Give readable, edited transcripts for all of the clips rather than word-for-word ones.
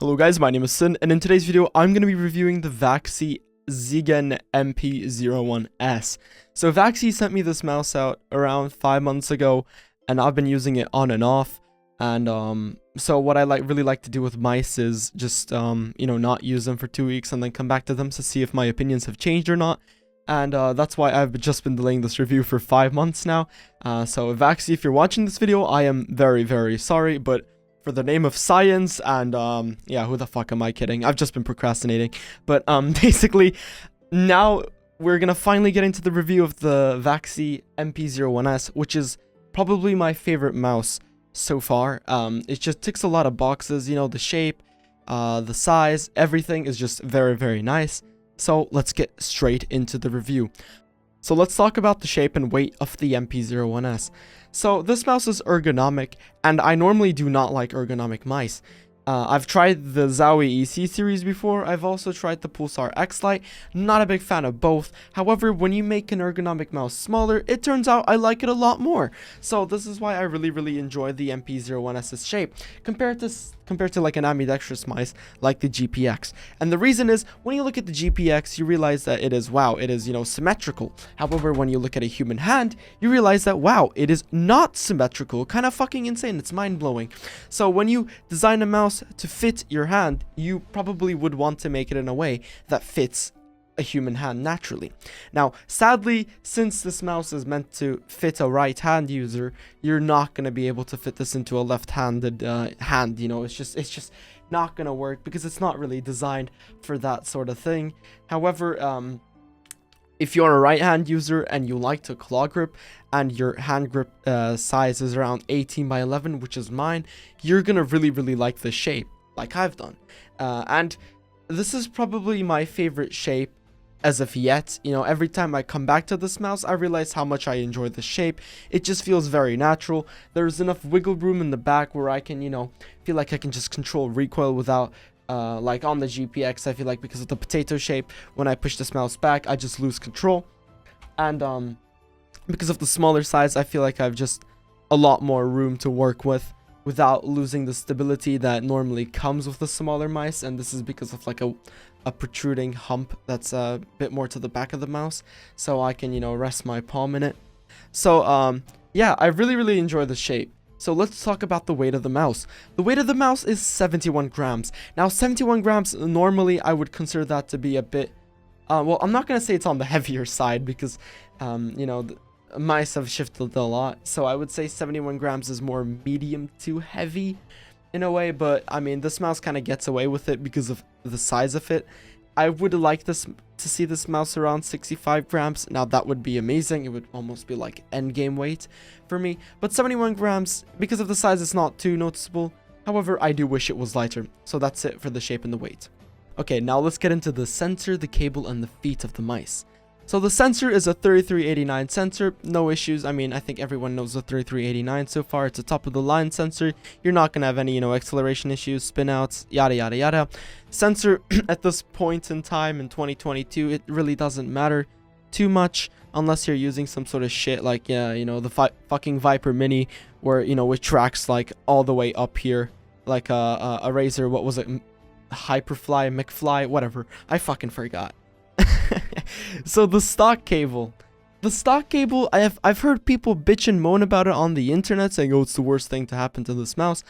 Hello guys, my name is Sin, and in today's video, I'm going to be reviewing the Vaxee Zygen NP-01S. So Vaxee sent me this mouse out around 5 months ago, and I've been using it on and off. And so what I really like to do with mice is just not use them for 2 weeks and then come back to them to see if my opinions have changed or not. And that's why I've just been delaying this review for 5 months now. So Vaxee, if you're watching this video, I am very, very sorry, but for the name of science, and yeah, who the fuck am I kidding? I've just been procrastinating. But basically, now we're gonna finally get into the review of the Vaxee NP-01S, which is probably my favorite mouse so far. It just ticks a lot of boxes, you know, the shape, the size, everything is just very, very nice. So let's get straight into the review. So let's talk about the shape and weight of the NP-01S. So this mouse is ergonomic, and I normally do not like ergonomic mice. I've tried the Zowie EC series before. I've also tried the Pulsar X Lite. Not a big fan of both. However, when you make an ergonomic mouse smaller, it turns out I like it a lot more. So this is why I really enjoy the NP-01S's shape compared to like an ambidextrous mice like the GPX. And the reason is, when you look at the GPX, you realize that it is symmetrical. However, when you look at a human hand, you realize that wow, it is not symmetrical. Kind of fucking insane. It's mind-blowing. So when you design a mouse to fit your hand, you probably would want to make it in a way that fits a human hand naturally. Now, sadly, since this mouse is meant to fit a right-hand user, you're not going to be able to fit this into a left-handed hand. You know, it's just not going to work because it's not really designed for that sort of thing. However, if you're a right-hand user and you like to claw grip and your hand grip size is around 18 by 11, which is mine, you're gonna really like the shape, like I've done. And this is probably my favorite shape as of yet. You know, every time I come back to this mouse, I realize how much I enjoy the shape. It just feels very natural. There's enough wiggle room in the back where I can, you know, feel like I can just control recoil without like on the GPX, I feel like because of the potato shape, when I push this mouse back, I just lose control. And because of the smaller size, I feel like I've just a lot more room to work with without losing the stability that normally comes with the smaller mice. And this is because of like a protruding hump that's a bit more to the back of the mouse, so I can, you know, rest my palm in it. So yeah, I really enjoy the shape. So let's talk about the weight of the mouse. The weight of the mouse is 71 grams. Now, 71 grams, normally I would consider that to be a bit, well, I'm not going to say it's on the heavier side because, you know, the mice have shifted a lot. So I would say 71 grams is more medium to heavy in a way. But, I mean, this mouse kind of gets away with it because of the size of it. I would like to see this mouse around 65 grams. Now, that would be amazing. It would almost be like endgame weight for me. But 71 grams, because of the size, it's not too noticeable. However, I do wish it was lighter. So that's it for the shape and the weight. Okay, now let's get into the sensor, the cable, and the feet of the mice. So the sensor is a 3389 sensor, no issues. I mean, I think everyone knows the 3389 so far. It's a top of the line sensor. You're not gonna have any, you know, acceleration issues, spin outs, yada yada yada. Sensor at this point in time in 2022, it really doesn't matter too much unless you're using some sort of shit like, yeah, you know, the fucking Viper Mini, where, you know, it tracks like all the way up here, like a Razer, what was it, Hyperfly, McFly, whatever. I fucking forgot. So the stock cable, I've heard people bitch and moan about it on the internet, saying, oh, it's the worst thing to happen to this mouse.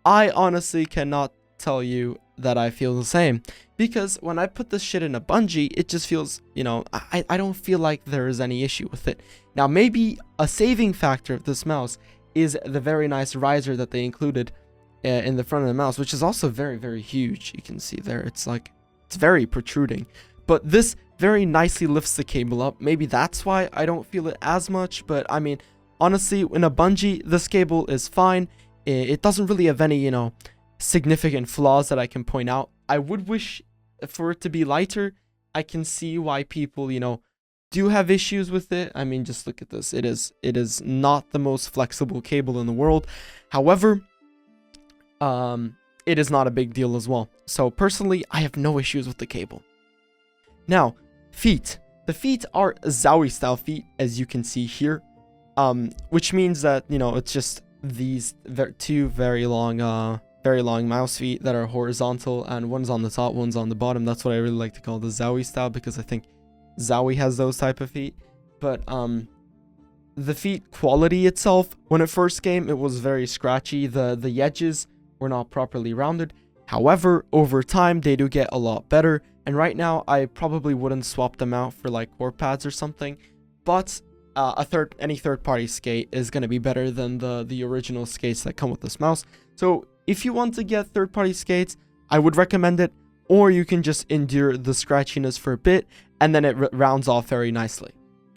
I honestly cannot tell you that I feel the same, because when I put this shit in a bungee, it just feels, you know, I don't feel like there is any issue with it. Now, maybe a saving factor of this mouse is the very nice riser that they included in the front of the mouse, which is also very huge. You can see there, it's very protruding. But this very nicely lifts the cable up. Maybe that's why I don't feel it as much. But I mean, honestly, in a bungee, this cable is fine. It doesn't really have any, you know, significant flaws that I can point out. I would wish for it to be lighter. I can see why people, you know, do have issues with it. I mean, just look at this. It is not the most flexible cable in the world. However, it is not a big deal as well. So personally, I have no issues with the cable. Now, feet. The feet are Zowie style feet, as you can see here, which means that, you know, it's just these two very long very long mouse feet that are horizontal, and one's on the top, one's on the bottom. That's what I really like to call the Zowie style, because I think Zowie has those type of feet. But the feet quality itself, when it first came, it was very scratchy. The edges were not properly rounded. However, over time, they do get a lot better. And right now, I probably wouldn't swap them out for like core pads or something. But any third-party skate is going to be better than the original skates that come with this mouse. So if you want to get third-party skates, I would recommend it. Or you can just endure the scratchiness for a bit, and then it rounds off very nicely.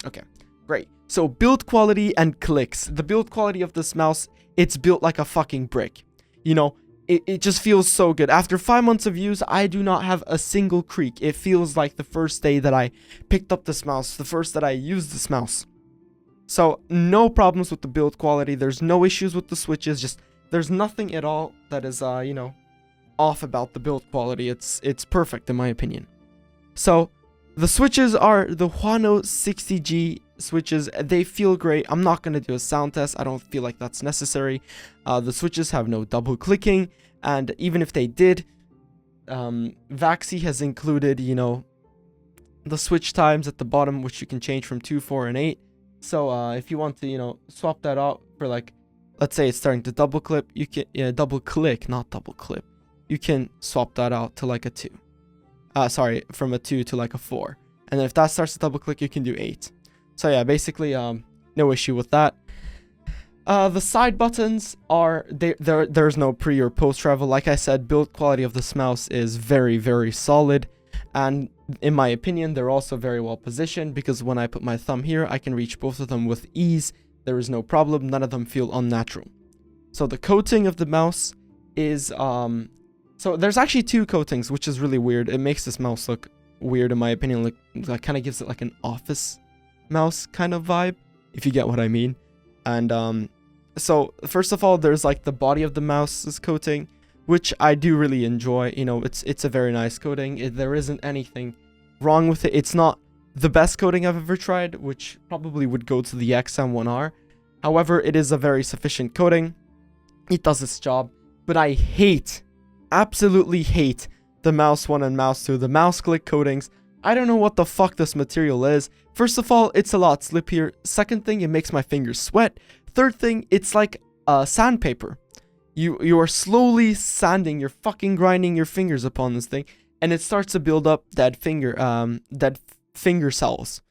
Okay, great. So build quality and clicks. The build quality of this mouse, it's built like a fucking brick. You know, it just feels so good. After 5 months of use, I do not have a single creak. It feels like the first day that I picked up this mouse, the first that I used this mouse. So no problems with the build quality. There's no issues with the switches. Just there's nothing at all that is you know, off about the build quality. It's perfect in my opinion. So the switches are the Huano 60G switches. They feel great. I'm not going to do a sound test. I don't feel like that's necessary. The switches have no double clicking, and even if they did, Vaxee has included, you know, the switch times at the bottom, which you can change from 2, 4, and 8. So if you want to, you know, swap that out for, like, let's say it's starting to double clip, you can double click, not double clip. You can swap that out to like a 2. Sorry, from a 2 to like a 4. And then if that starts to double click, you can do 8. So yeah, basically, no issue with that. The side buttons are, there's no pre or post travel. Like I said, build quality of this mouse is very, very solid. And in my opinion, they're also very well positioned, because when I put my thumb here, I can reach both of them with ease. There is no problem. None of them feel unnatural. So the coating of the mouse is, so there's actually 2 coatings, which is really weird. It makes this mouse look weird in my opinion. Like, that kind of gives it like an office mouse kind of vibe, if you get what I mean. And so first of all, there's like the body of the mouse's coating, which I do really enjoy. You know, it's a very nice coating. There isn't anything wrong with it. It's not the best coating I've ever tried, which probably would go to the XM1R. However, it is a very sufficient coating. It does its job. But I absolutely hate the mouse 1 and mouse 2, the mouse click coatings. I don't know what the fuck this material is. First of all, it's a lot slippier. Second thing, it makes my fingers sweat. Third thing, it's like sandpaper. You are slowly sanding, you're fucking grinding your fingers upon this thing, and it starts to build up dead finger cells.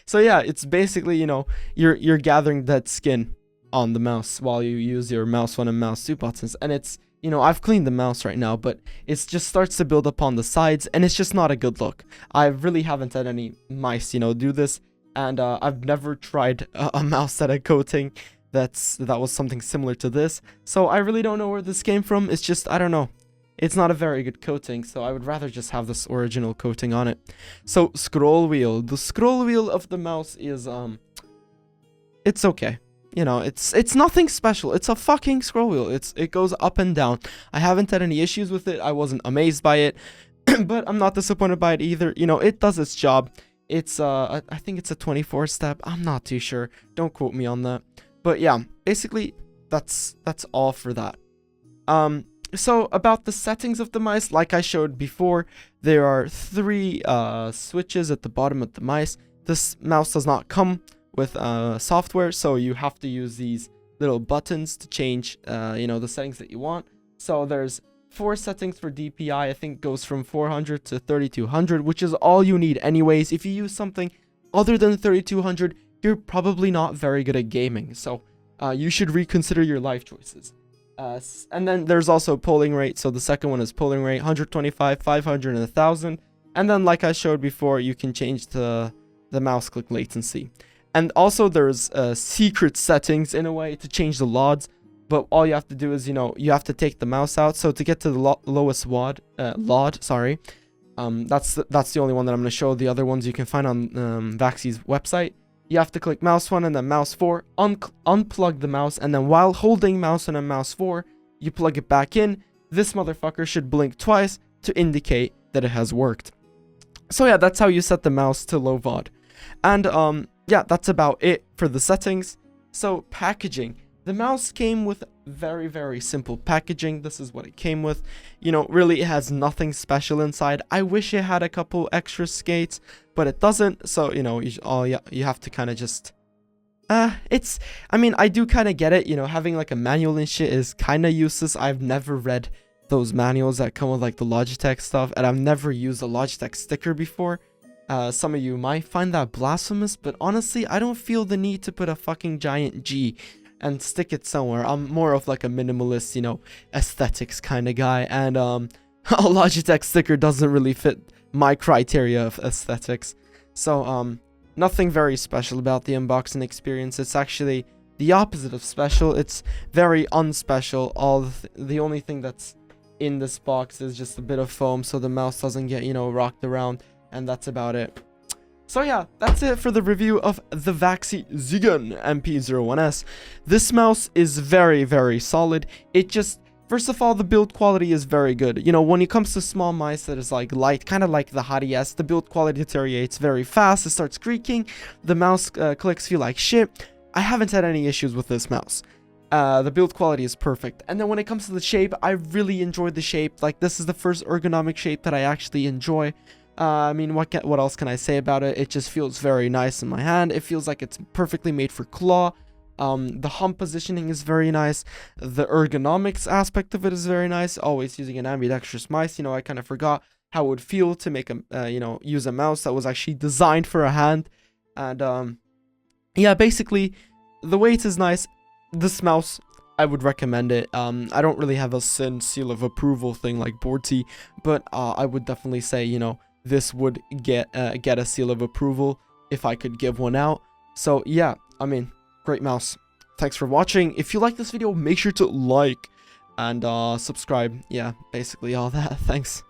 So yeah, it's basically, you know, you're gathering dead skin on the mouse while you use your mouse 1 and mouse 2 buttons, and it's, you know, I've cleaned the mouse right now, but it just starts to build up on the sides, and it's just not a good look. I really haven't had any mice, you know, do this, and I've never tried a mouse that had coating that was something similar to this, so I really don't know where this came from. It's just, I don't know. It's not a very good coating, so I would rather just have this original coating on it. So, scroll wheel. The scroll wheel of the mouse is, it's okay. You know, it's nothing special. It's a fucking scroll wheel. It goes up and down. I haven't had any issues with it. I wasn't amazed by it, but I'm not disappointed by it either. You know, it does its job. It's I think it's a 24 step. I'm not too sure. Don't quote me on that. But yeah, basically that's all for that. So about the settings of the mice, like I showed before, there are 3 switches at the bottom of the mice. This mouse does not come with software, so you have to use these little buttons to change you know, the settings that you want. So there's 4 settings for DPI. I think goes from 400 to 3200, which is all you need anyways. If you use something other than 3200, you're probably not very good at gaming, so you should reconsider your life choices. And then there's also polling rate. So the second one is polling rate, 125, 500, and 1000. And then, like I showed before, you can change the mouse click latency. And also there's secret settings in a way to change the LODs, but all you have to do is, you know, you have to take the mouse out. So to get to the lowest LOD, sorry, that's the only one that I'm going to show. The other ones you can find on Vaxee's website. You have to click mouse 1 and then mouse 4, unplug the mouse, and then while holding mouse 1 and mouse 4, you plug it back in. This motherfucker should blink twice to indicate that it has worked. So yeah, that's how you set the mouse to low VOD. And yeah, that's about it for the settings. So packaging. The mouse came with very, very simple packaging. This is what it came with. You know, really, it has nothing special inside. I wish it had a couple extra skates, but it doesn't. So, you know, you have to kind of just... I mean, I do kind of get it. You know, having like a manual and shit is kind of useless. I've never read those manuals that come with like the Logitech stuff, and I've never used a Logitech sticker before. Some of you might find that blasphemous, but honestly, I don't feel the need to put a fucking giant G and stick it somewhere. I'm more of like a minimalist, you know, aesthetics kind of guy, and a Logitech sticker doesn't really fit my criteria of aesthetics. So nothing very special about the unboxing experience. It's actually the opposite of special. It's very unspecial. The only thing that's in this box is just a bit of foam so the mouse doesn't get, you know, rocked around, and that's about it. So yeah, that's it for the review of the Vaxee Zygen NP-01S. This mouse is very, very solid. It just, first of all, the build quality is very good. You know, when it comes to small mice that is like light, kind of like the Hot ES, the build quality deteriorates very fast. It starts creaking. The mouse clicks feel like shit. I haven't had any issues with this mouse. The build quality is perfect. And then when it comes to the shape, I really enjoyed the shape. Like, this is the first ergonomic shape that I actually enjoy. I mean, what else can I say about it? It just feels very nice in my hand. It feels like it's perfectly made for claw. The hump positioning is very nice. The ergonomics aspect of it is very nice. Always using an ambidextrous mice, you know, I kind of forgot how it would feel to make a, you know, use a mouse that was actually designed for a hand. And, yeah, basically, the weight is nice. This mouse, I would recommend it. I don't really have a seal of approval thing like Borty, but I would definitely say, you know, this would get a seal of approval if I could give one out. So yeah, I mean, great mouse. Thanks for watching. If you like this video, make sure to like and subscribe. Yeah, basically all that. Thanks.